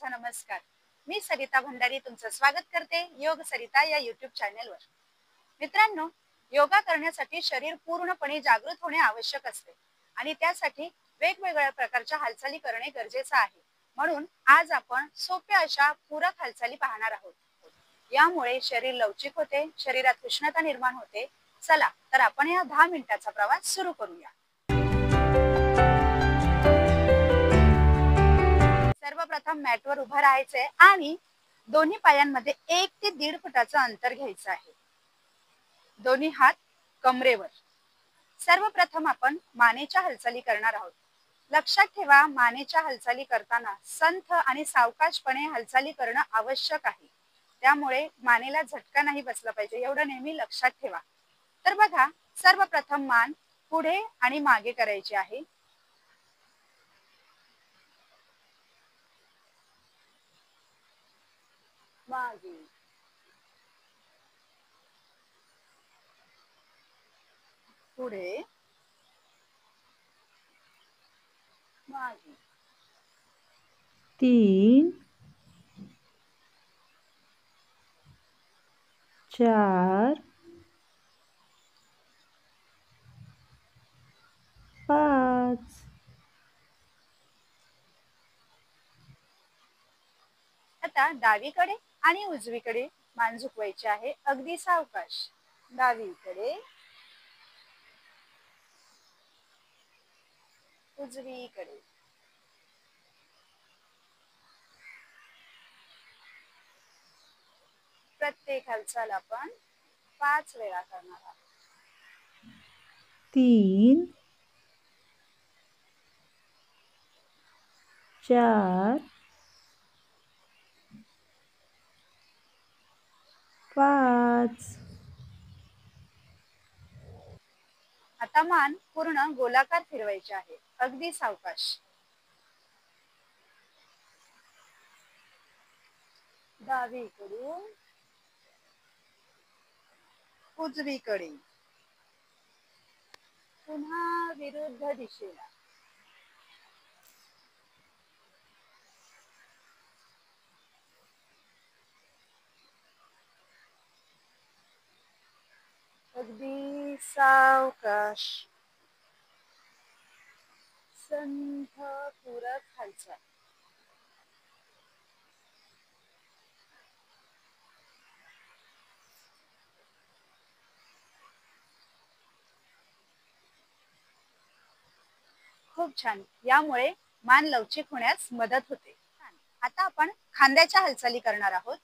माझा नमस्कार. मी सरिता भंडारी तुमचं स्वागत करते योग सरिता या YouTube चॅनलवर. मित्रांनो, योगा करण्यासाठी शरीर पूर्णपणे जागृत होणे आवश्यक असते आणि त्यासाठी वेगवेगळ्या प्रकारच्या हालचाली करणे गरजेचे आहे. म्हणून आज आपण सोप्या अशा पूरक हालचाली पाहणार आहोत. यामुळे शरीर लवचिक होते, शरीरात उष्णता निर्माण होते. चला तर आपण या 10 मिनिटाचा प्रवास सुरू करूया. सर्वप्रथम मॅटवर उभं राहायचंय आणि दोन्ही पायांमध्ये 1 ते 1.5 फुटाचं अंतर घ्यायचं आहे. दोन्ही हात कमरेवर. सर्वप्रथम आपण मानेच्या हालचाली करणार आहोत. लक्षात ठेवा, मानेच्या हालचाली करताना संथ आणि सावकाशपणे हालचाली करणं आवश्यक आहे. त्यामुळे मानेला झटका नाही बसला पाहिजे, एवढं नेहमी लक्षात ठेवा. तर बघा, सर्वप्रथम मान पुढे आणि मागे करायची आहे. मागे, पुढे, मागे. 3 4 5. आता डावीकडे आणि उजवीकडे मान झुकवायची आहे, अगदी सावकाश. डावीकडे, उजवीकडे. प्रत्येक हालचाल आपण 5 वेळा करणार आहोत. 3 4 5. आता मान पूर्ण गोलाकार फिरवायची आहे, अगदी सावकाश. डावीकडून उजवीकडे, पुन्हा विरुद्ध दिशेला. अगदी सावकाश. संथ पूरक हालचाल. खूप छान. यामुळे मान लवचिक होण्यास मदत होते. आता आपण खांद्याच्या हालचाली करणार आहोत.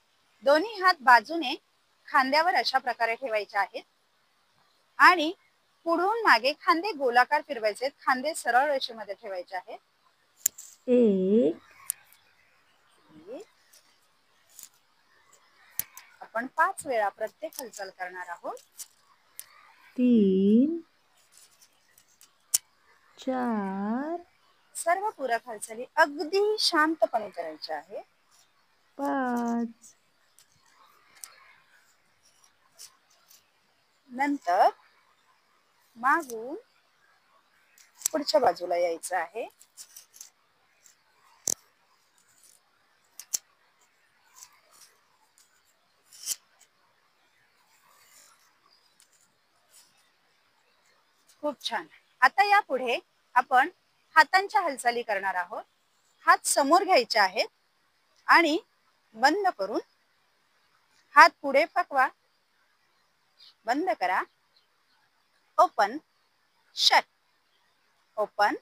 दोन्ही हात बाजूने खांद्यावर अशा प्रकारे ठेवायचे आहेत आणि पुढून मागे खांदे गोलाकार फिरवायचे. खांदे सरळ रेषेमध्ये ठेवायचे आहेत. 1 आपण 5 वेळा प्रत्येक हालचाल करणार आहोत. 3 4 सर्व पूरक हालचाली अगदी शांतपणे करायच्या आहे. 5. नंतर मागून पुढच्या बाजूला यायचं आहे. खूप छान. आता यापुढे आपण हातांच्या हालचाली करणार आहोत. हात समोर घ्यायचे आहेत आणि बंद करून हात पुढे पकवा. बंद करा. Open shut, open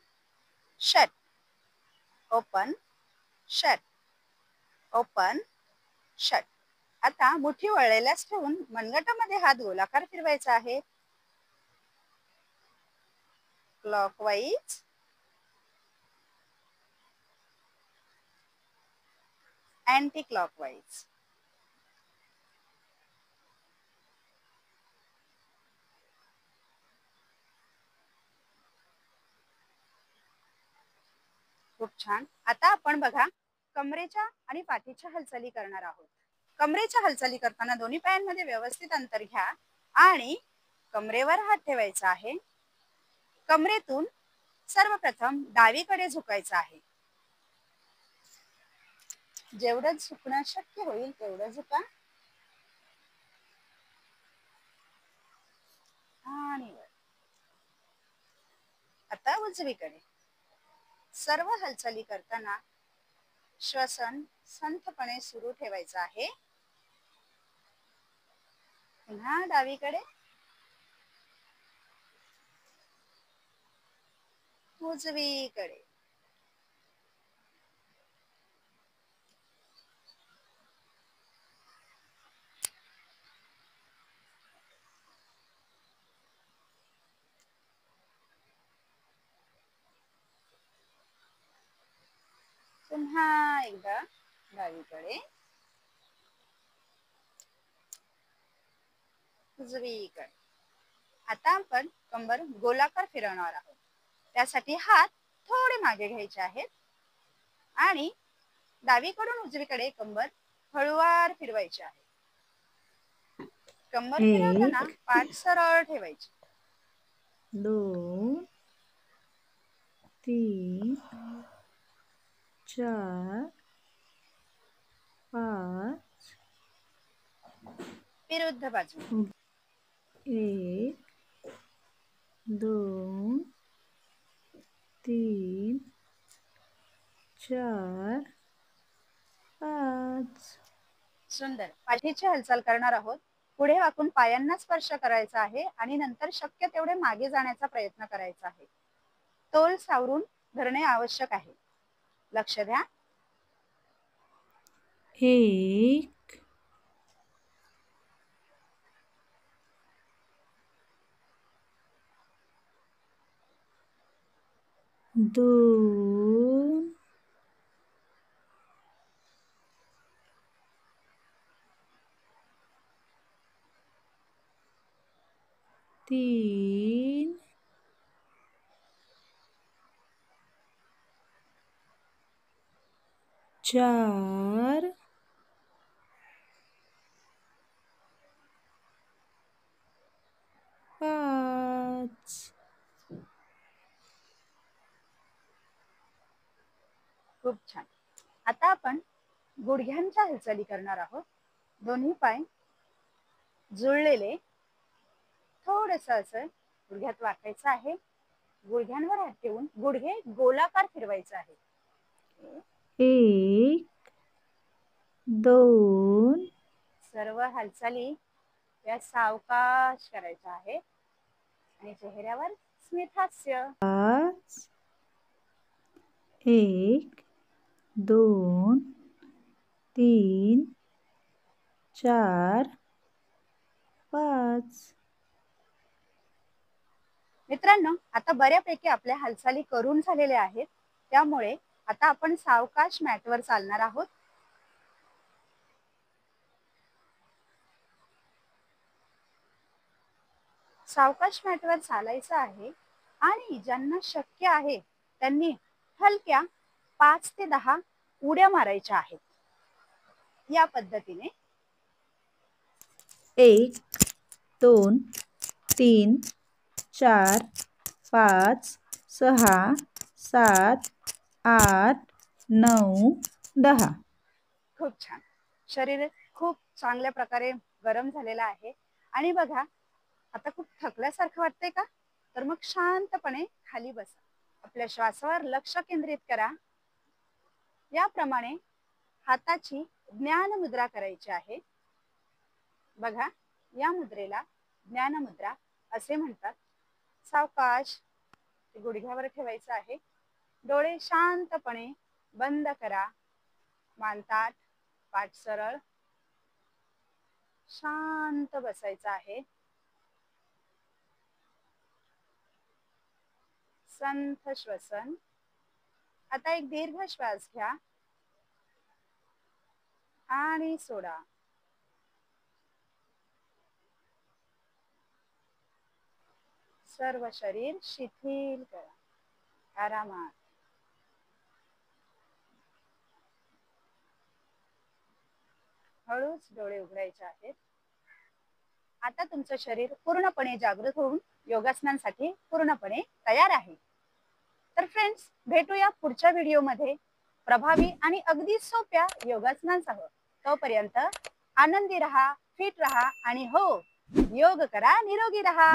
shut, open shut, open shut. आता मुठी वळलेल्याच ठेवून मनगटामध्ये हात गोलाकार फिरवायचा आहे. Clockwise, anti clockwise. खूप छान. आता आपण बघा, कमरेच्या आणि पाठीच्या हालचाली करणार आहोत. कमरेच्या हालचाली करताना दोन्ही पायांमध्ये व्यवस्थित अंतर घ्या आणि कमरेवर हात ठेवायचा आहे. कमरेतून सर्वप्रथम डावीकडे झुकायचं आहे. जेवढं झुकणं शक्य होईल तेवढं झुका आणि वर. आता उजवीकडे. सर्व हालचाली करताना श्वसन संथपणे सुरू ठेवायचं आहे. पुन्हा डावीकडे, उजवीकडे. पुन्हा एकदा डावीकडे, उजवीकडे. आता आपण कंबर गोलाकार फिरवणार आहोत. त्यासाठी हात थोडे मागे घ्यायचे आहेत आणि डावीकडून उजवीकडे कंबर हळूवार फिरवायची आहे. कंबर फिरवताना 1 पाठ सरळ ठेवायची. 2 3 4 5 विरुद्ध बाजू. 1 2 3 4 5. सुंदर. पाठीची हालचाल करणार आहोत. पुढे वाकून पायांना स्पर्श करायचा आहे आणि नंतर शक्य तेवढे मागे जाण्याचा प्रयत्न करायचा आहे. तोल सावरून धरणे आवश्यक आहे. लक्ष द्या. 1 2 3 4 5. खूप छान. आता आपण गुडघ्यांच्या हालचाली करणार आहोत. दोन्ही पाय जुळलेले, थोडस असं गुडघ्यात वाकायचं आहे. गुडघ्यांवर हात ठेवून गुडघे गोलाकार फिरवायचे आहे. 1 2 सर्व हालचाली या सावकाश करायच्या आहेत आणि चेहऱ्यावर स्मित हास्य. 5 1 2 3 4 5. मित्रांनो, आता बऱ्यापैकी आपल्या हालचाली करून झालेल्या आहेत. त्यामुळे आता आपण सावकाश मॅटवर चालणार आहोत. सावकाश मॅटवर चालायचं आहे आणि ज्यांना शक्य आहे त्यांनी हलक्या 5 ते 10 उड्या मारायच्या आहेत. या पद्धतीने 1 2 3 4 5 6 7 8 9 10. खूप छान. शरीर खूप चांगल्या प्रकारे गरम झालेलं आहे. आणि बघा, आता खूप थकल्यासारखं वाटतंय का? तर मग शांतपणे खाली बसा. आपल्या श्वासावर लक्ष केंद्रित करा. याप्रमाणे हाताची ज्ञान मुद्रा करायची आहे. बघा, या मुद्रेला ज्ञान मुद्रा असे म्हणतात. सावकाश गुडघ्यावर ठेवायचं आहे. डोळे शांतपणे बंद करा. मान ताठ, पाठ सरळ. शांत बसायचं आहे. संथ श्वसन. आता एक दीर्घ श्वास घ्या आणि सोडा. सर्व शरीर शिथिल करा. आरामात. हळूच डोळे उघडायचे आहेत. आता तुमचं शरीर पूर्णपणे जागृत होऊन योगासनांसाठी पूर्णपणे तयार आहे. तर फ्रेंड्स, भेटूया पुढच्या व्हिडिओमध्ये. प्रभावी आणि अगदी सोप्या योगासनांसह. तोपर्यंत आनंदी रहा, फिट रहा आणि हो, योग करा, निरोगी रहा.